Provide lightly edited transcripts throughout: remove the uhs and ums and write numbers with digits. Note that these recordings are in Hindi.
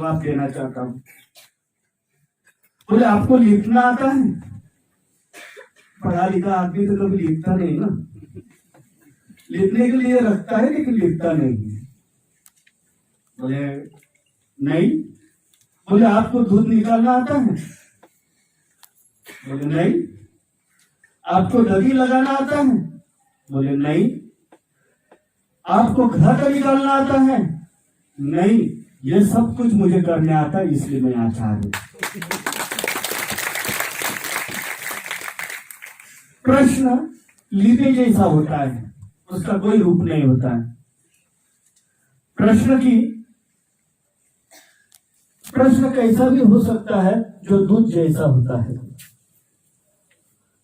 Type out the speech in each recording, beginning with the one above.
जवाब देना चाहता हूँ। बोले आपको लिखना आता है? पढ़ा लिखा आदमी तो कभी लिखता नहीं ना, लिखने के लिए रखता है लेकिन लिखता नहीं है। बोले नहीं। बोले आपको दूध निकालना आता है? बोले नहीं। आपको दही लगाना आता है? बोले नहीं। आपको घर का निकालना आता है? नहीं। ये सब कुछ मुझे करने आता है, इसलिए मैं आचार्य हूं। प्रश्न लिपि जैसा होता है, उसका कोई रूप नहीं होता है। प्रश्न कैसा भी हो सकता है जो दूध जैसा होता है,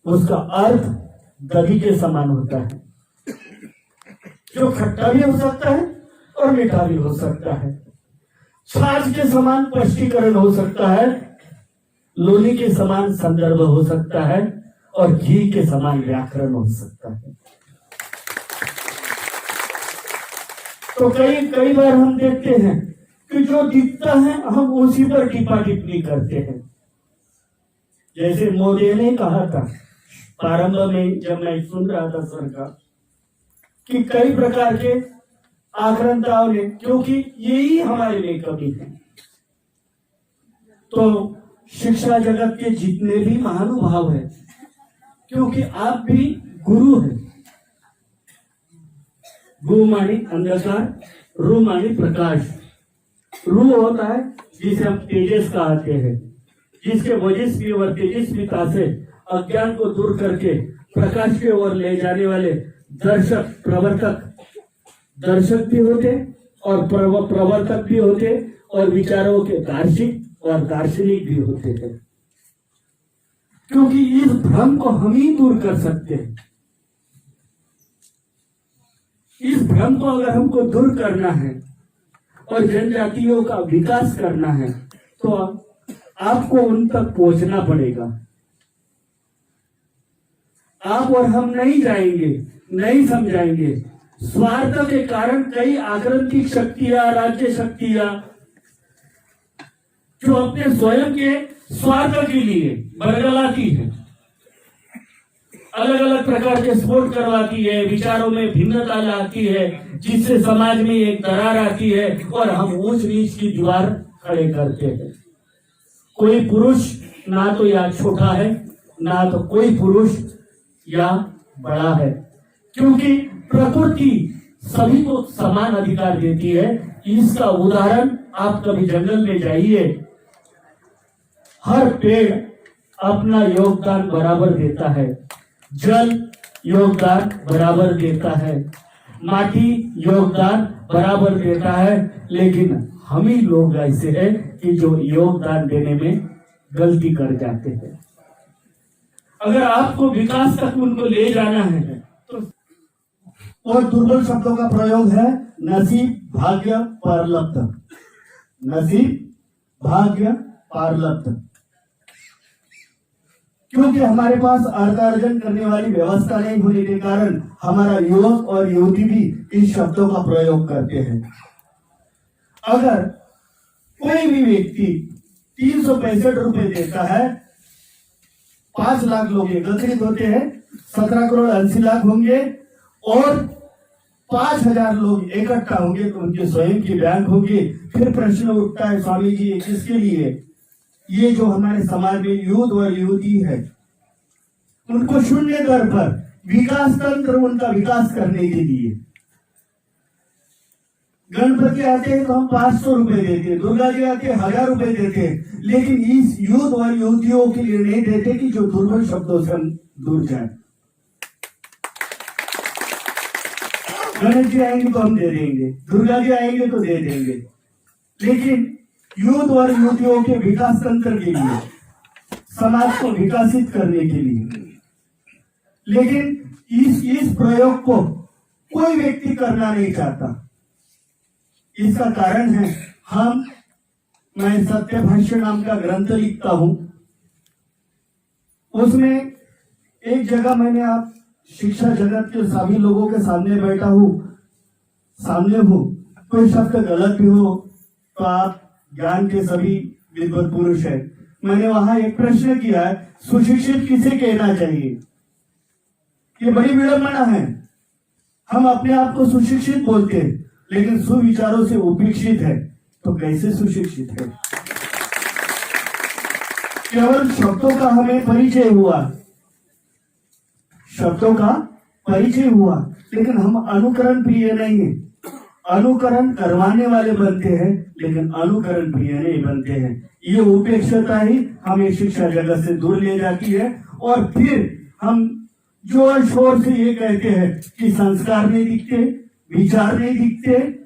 उसका अर्थ दही के समान होता है, जो खट्टा भी हो सकता है और मीठा भी हो सकता है। छाछ के समान स्पष्टीकरण हो सकता है, लोनी के समान संदर्भ हो सकता है और घी के समान व्याकरण हो सकता है। तो कई बार हम देखते हैं कि जो दिखता है हम उसी पर टिप्पा टिप्पणी करते हैं। जैसे मोदी ने कहा था प्रारंभ में, जब मैं सुन रहा था सर का, कि कई प्रकार के आक्रांताओं ने, क्योंकि यही हमारे लिए कमी है, तो शिक्षा जगत के जितने भी महानुभाव हैं, क्योंकि आप भी गुरु हैं। गु माने अंधकार, रू माने प्रकाश। रू होता है जिसे हम तेजस कहते हैं, जिसके वजस्वी और तेजस्विता से अज्ञान को दूर करके प्रकाश की ओर ले जाने वाले दर्शक प्रवर्तक, दर्शक भी होते और प्रवर्तक भी होते और विचारों के दार्शनिक और दार्शनिक भी होते हैं। क्योंकि इस भ्रम को हम ही दूर कर सकते हैं। इस भ्रम को अगर हमको दूर करना है और जनजातियों का विकास करना है तो आपको उन तक पहुंचना पड़ेगा। आप और हम नहीं जाएंगे, नहीं समझाएंगे। स्वार्थ के कारण कई आक्रांतिक शक्तियां, राज्य शक्तियां, जो अपने स्वयं के स्वार्थ के लिए बरगलाती है, अलग अलग प्रकार के स्फोट करवाती है, विचारों में भिन्नता लाती है, जिससे समाज में एक दरार आती है और हम ऊंच नीच की दीवार खड़े करते हैं। कोई पुरुष ना तो या छोटा है, ना तो कोई पुरुष या बड़ा है, क्योंकि प्रकृति सभी को समान अधिकार देती है। इसका उदाहरण आप कभी जंगल में जाइए, हर पेड़ अपना योगदान बराबर देता है, जल योगदान बराबर देता है, माटी योगदान बराबर देता है, लेकिन हम ही लोग ऐसे हैं कि जो योगदान देने में गलती कर जाते हैं। अगर आपको विकास तक उनको ले जाना है तो, और दुर्बल शब्दों का प्रयोग है नसीब, भाग्य, पारलब्ध। नसीब, भाग्य, पारलब्ध। क्योंकि हमारे पास अर्थार्जन करने वाली व्यवस्था नहीं होने के कारण हमारा युवक और युवती भी इन शब्दों का प्रयोग करते हैं। अगर कोई भी व्यक्ति 365 रुपए देता है, 5 लाख लोग एकत्रित होते हैं, 17 करोड़ 80 लाख होंगे और 5000 लोग इकट्ठा होंगे तो उनके स्वयं की बैंक होगी। फिर प्रश्न उठता है, स्वामी जी किसके लिए? ये जो हमारे समाज में युवक और युवती है, उनको शून्य दर पर विकास तंत्र, उनका विकास करने के लिए। गणपति आते हैं तो हम 500 रुपए देते हैं, दुर्गा जी आते हैं 1000 रुपए देते हैं, लेकिन इस युवक और युवतियों के लिए नहीं देते कि जो दुर्बल शब्दों से हम दूर जाए। गणेश जी आएंगे तो हम दे देंगे, दुर्गा जी आएंगे तो दे देंगे, लेकिन युवक और युवतियों के विकास तंत्र के लिए, समाज को विकसित करने के लिए, लेकिन इस प्रयोग को कोई व्यक्ति करना नहीं चाहता। इसका कारण है मैं सत्य भाष्य नाम का ग्रंथ लिखता हूं, उसमें एक जगह मैंने आप शिक्षा जगत के सभी लोगों के सामने बैठा हूं, कोई शब्द गलत भी हो तो आप ज्ञान के सभी विद्वत पुरुष हैं। मैंने वहां एक प्रश्न किया है, सुशिक्षित किसे कहना चाहिए? ये बड़ी विडंबना है। हम अपने आप को सुशिक्षित बोलते हैं, लेकिन सुविचारों से उपेक्षित है, तो कैसे सुशिक्षित है? केवल शब्दों का हमें परिचय हुआ, शब्दों का परिचय हुआ, लेकिन हम अनुकरण प्रिय नहीं है। अनुकरण करवाने वाले बनते हैं, लेकिन अनुकरण प्रिय नहीं बनते हैं। ये उपेक्षता ही हमें शिक्षा जगत से दूर ले जाती है। और फिर हम जोर शोर से ये कहते हैं कि संस्कार नहीं दिखते, विचार नहीं दिखते,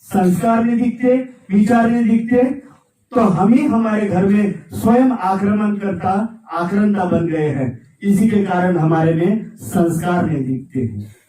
संस्कार नहीं दिखते, विचार नहीं दिखते, तो हम ही हमारे घर में स्वयं आक्रमणकर्ता, आक्रांता बन गए हैं। इसी के कारण हमारे में संस्कार नहीं दिखते हैं।